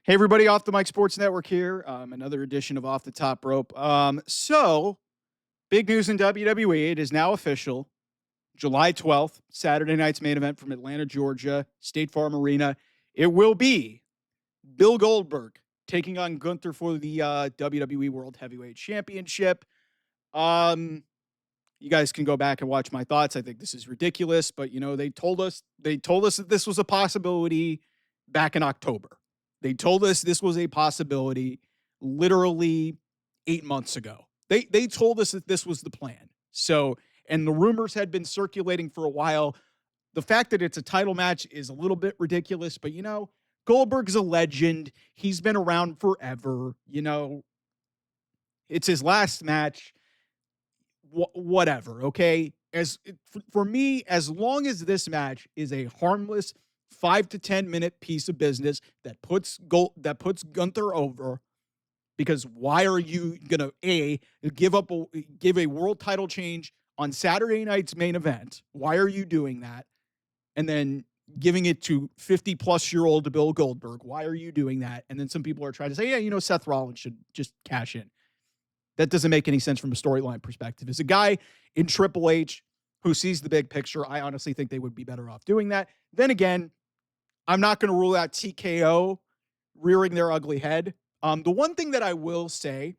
Hey, everybody, Off the Mic Sports Network here. Another edition of Off the Top Rope. Big news in WWE. It is now official. July 12th, Saturday night's main event from Atlanta, Georgia, State Farm Arena. It will be Bill Goldberg taking on Gunther for the WWE World Heavyweight Championship. You guys can go back and watch my thoughts. I think this is ridiculous, but they told us that this was a possibility back in October. They told us this was a possibility literally 8 months ago. They told us that this was the plan. So, and the rumors had been circulating for a while. The fact that it's a title match is a little bit ridiculous, but Goldberg's a legend. He's been around forever. It's his last match. Whatever, okay? For me, as long as this match is a harmless 5 to 10 minute piece of business that puts Gunther over, because why are you gonna give a world title change on Saturday night's main event? Why are you doing that? And then giving it to 50-plus-year-old Bill Goldberg. Why are you doing that? And then some people are trying to say, Seth Rollins should just cash in. That doesn't make any sense from a storyline perspective. As a guy in Triple H who sees the big picture, I honestly think they would be better off doing that. Then again, I'm not going to rule out TKO rearing their ugly head. The one thing that I will say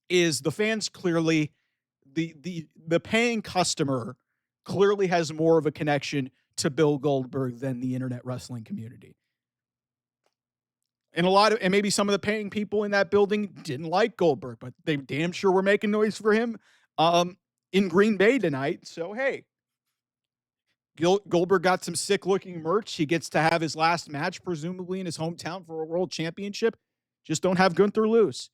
is the fans clearly, the paying customer clearly has more of a connection to Bill Goldberg than the internet wrestling community. And maybe some of the paying people in that building didn't like Goldberg, but they damn sure were making noise for him in Green Bay tonight. So, hey, Goldberg got some sick-looking merch. He gets to have his last match, presumably in his hometown for a world championship. Just don't have Gunther lose.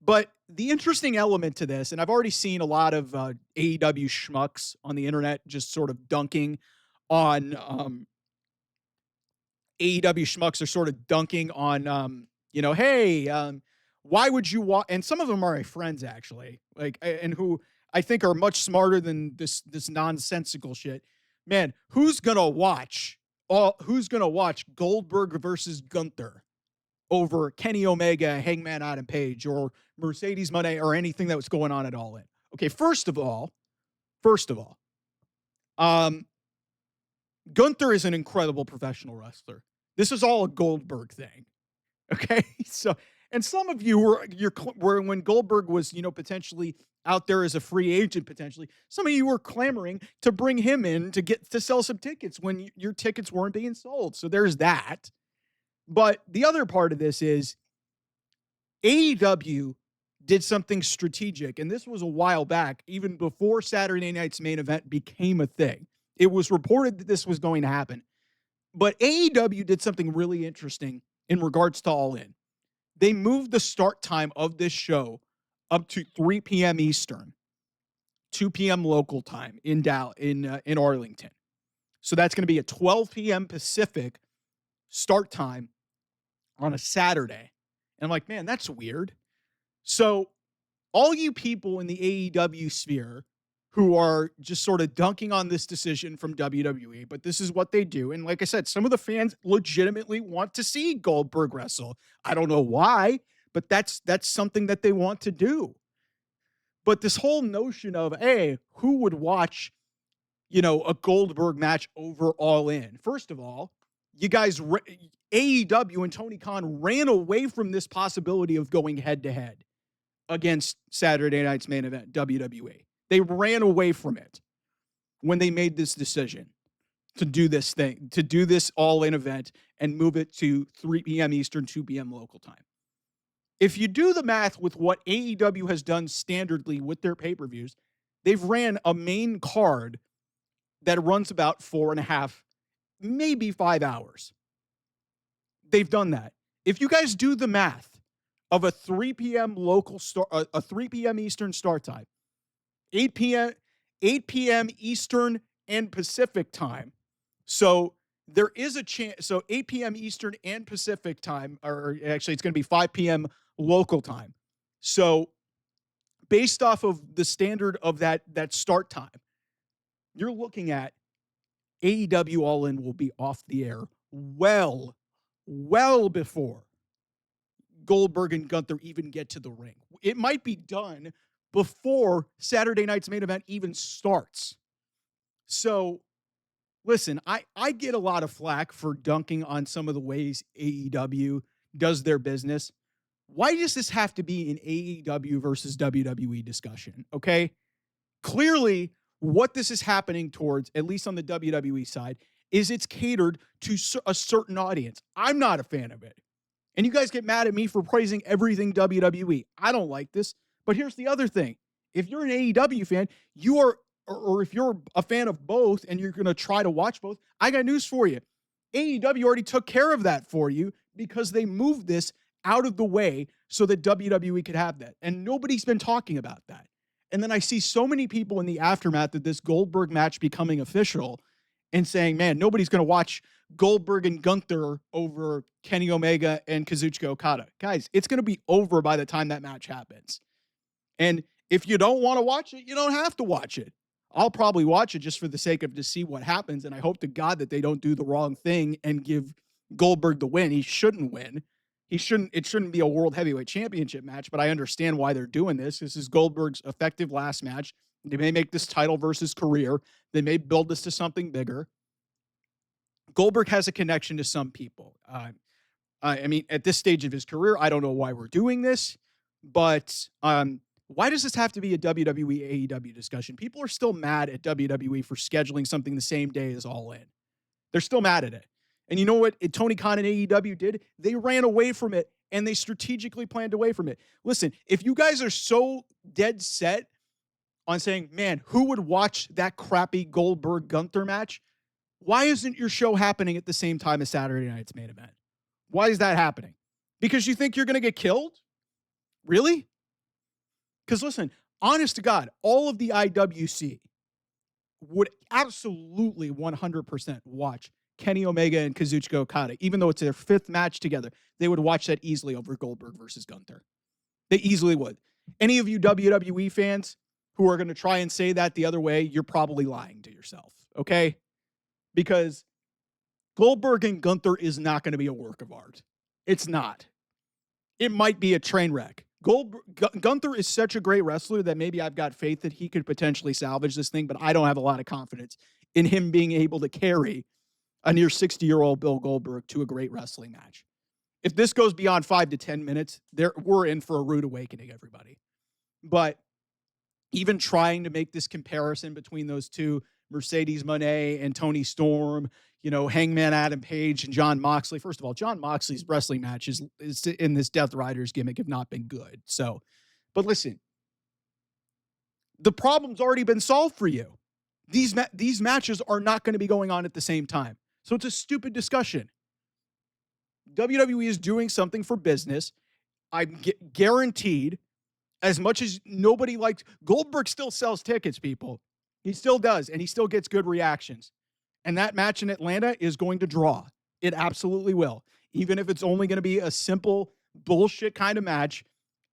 But the interesting element to this, and I've already seen a lot of AEW schmucks on the internet just sort of dunking on AEW schmucks are sort of dunking on, why would you watch? And some of them are my friends, actually, and who I think are much smarter than this nonsensical shit. Man, who's gonna watch Goldberg versus Gunther over Kenny Omega, Hangman Adam Page, or Mercedes Moné, or anything that was going on at All In? Okay, first of all, Gunther is an incredible professional wrestler. This is all a Goldberg thing. Okay? So, and some of you were when Goldberg was, potentially out there as a free agent, potentially, some of you were clamoring to bring him in to sell some tickets when your tickets weren't being sold. So there's that. But the other part of this is AEW did something strategic, and this was a while back, even before Saturday night's main event became a thing. It was reported that this was going to happen. But AEW did something really interesting in regards to All In. They moved the start time of this show up to 3 p.m. Eastern, 2 p.m. local time in Arlington. So that's going to be a 12 p.m. Pacific start time on a Saturday. And I'm like, man, that's weird. So all you people in the AEW sphere who are just sort of dunking on this decision from WWE, but this is what they do. And like I said, some of the fans legitimately want to see Goldberg wrestle. I don't know why, but that's something that they want to do. But this whole notion of, hey, who would watch, a Goldberg match over All In? First of all, you guys, AEW and Tony Khan ran away from this possibility of going head-to-head against Saturday night's main event, WWE. They ran away from it when they made this decision to do this thing, to do this All-In event and move it to 3 p.m. Eastern, 2 p.m. local time. If you do the math with what AEW has done standardly with their pay-per-views, they've ran a main card that runs about 4.5, maybe 5 hours. They've done that. If you guys do the math of a 3 p.m. a 3 p.m. Eastern start time, 8 p.m. Eastern and Pacific time. So there is a chance. So 8 p.m. Eastern and Pacific time, or actually it's going to be 5 p.m. local time. So based off of the standard of that start time, you're looking at AEW All In will be off the air well before Goldberg and Gunther even get to the ring. It might be done before Saturday night's main event even starts. So, listen, I get a lot of flack for dunking on some of the ways AEW does their business. Why does this have to be an AEW versus WWE discussion? Okay. Clearly, what this is happening towards, at least on the WWE side, is it's catered to a certain audience. I'm not a fan of it. And you guys get mad at me for praising everything WWE. I don't like this. But here's the other thing. If you're an AEW fan, you are, or if you're a fan of both and you're going to try to watch both, I got news for you. AEW already took care of that for you because they moved this out of the way so that WWE could have that. And nobody's been talking about that. And then I see so many people in the aftermath of this Goldberg match becoming official and saying, man, nobody's going to watch Goldberg and Gunther over Kenny Omega and Kazuchika Okada. Guys, it's going to be over by the time that match happens. And if you don't want to watch it, you don't have to watch it. I'll probably watch it just for the sake of to see what happens. And I hope to God that they don't do the wrong thing and give Goldberg the win. He shouldn't win. It shouldn't be a world heavyweight championship match, but I understand why they're doing this. This is Goldberg's effective last match. They may make this title versus career. They may build this to something bigger. Goldberg has a connection to some people. I mean, at this stage of his career, I don't know why we're doing this, but why does this have to be a WWE AEW discussion? People are still mad at WWE for scheduling something the same day as All In. They're still mad at it. And you know what Tony Khan and AEW did? They ran away from it, and they strategically planned away from it. Listen, if you guys are so dead set on saying, man, who would watch that crappy Goldberg-Gunther match? Why isn't your show happening at the same time as Saturday night's main event? Why is that happening? Because you think you're going to get killed? Really? Because listen, honest to God, all of the IWC would absolutely 100% watch Kenny Omega and Kazuchika Okada, even though it's their fifth match together. They would watch that easily over Goldberg versus Gunther. They easily would. Any of you WWE fans who are going to try and say that the other way, you're probably lying to yourself, okay? Because Goldberg and Gunther is not going to be a work of art. It's not. It might be a train wreck. Gunther is such a great wrestler that maybe I've got faith that he could potentially salvage this thing, but I don't have a lot of confidence in him being able to carry a near 60-year-old Bill Goldberg to a great wrestling match. If this goes beyond 5 to 10 minutes, we're in for a rude awakening, everybody. But even trying to make this comparison between those two, Mercedes Moné and Tony Storm, Hangman Adam Page and Jon Moxley. First of all, Jon Moxley's wrestling matches is in this Death Riders gimmick have not been good. So, but listen, the problem's already been solved for you. These matches are not going to be going on at the same time. So it's a stupid discussion. WWE is doing something for business. I'm guaranteed, as much as nobody likes, Goldberg still sells tickets, people. He still does, and he still gets good reactions. And that match in Atlanta is going to draw. It absolutely will. Even if it's only going to be a simple bullshit kind of match.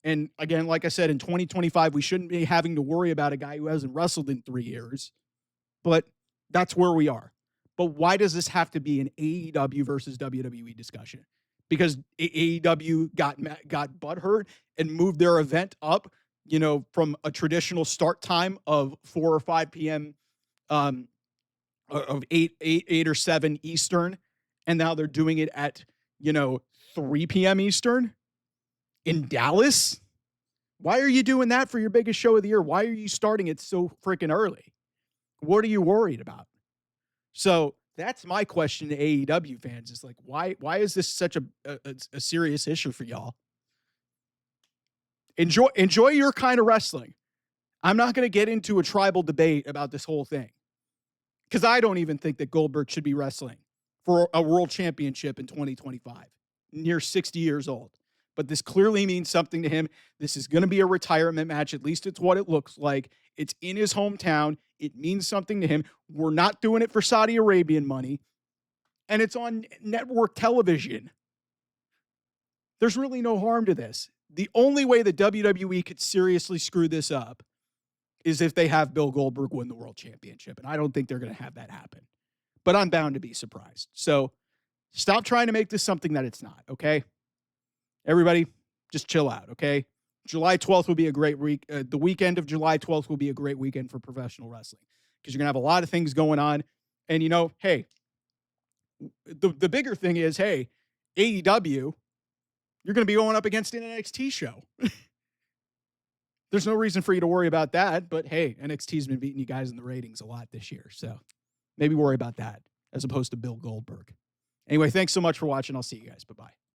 And again, like I said, in 2025, we shouldn't be having to worry about a guy who hasn't wrestled in 3 years. But that's where we are. But why does this have to be an AEW versus WWE discussion? Because AEW got butthurt and moved their event up, from a traditional start time of 4 or 5 p.m. Of 8 or 7 Eastern, and now they're doing it at 3 p.m. Eastern in Dallas. Why are you doing that for your biggest show of the year? Why are you starting it so freaking early? What are you worried about? So that's my question to AEW fans. Is like, why is this such a serious issue for y'all? Enjoy your kind of wrestling. I'm not going to get into a tribal debate about this whole thing, because I don't even think that Goldberg should be wrestling for a world championship in 2025, near 60 years old. But this clearly means something to him. This is going to be a retirement match. At least it's what it looks like. It's in his hometown. It means something to him. We're not doing it for Saudi Arabian money. And it's on network television. There's really no harm to this. The only way that WWE could seriously screw this up is if they have Bill Goldberg win the world championship. And I don't think they're going to have that happen. But I'm bound to be surprised. So stop trying to make this something that it's not, okay? Everybody, just chill out, okay? July 12th will be a great week. The weekend of July 12th will be a great weekend for professional wrestling because you're going to have a lot of things going on. And, hey, the bigger thing is, hey, AEW, you're going to be going up against an NXT show. There's no reason for you to worry about that. But, hey, NXT's been beating you guys in the ratings a lot this year. So maybe worry about that as opposed to Bill Goldberg. Anyway, thanks so much for watching. I'll see you guys. Bye-bye.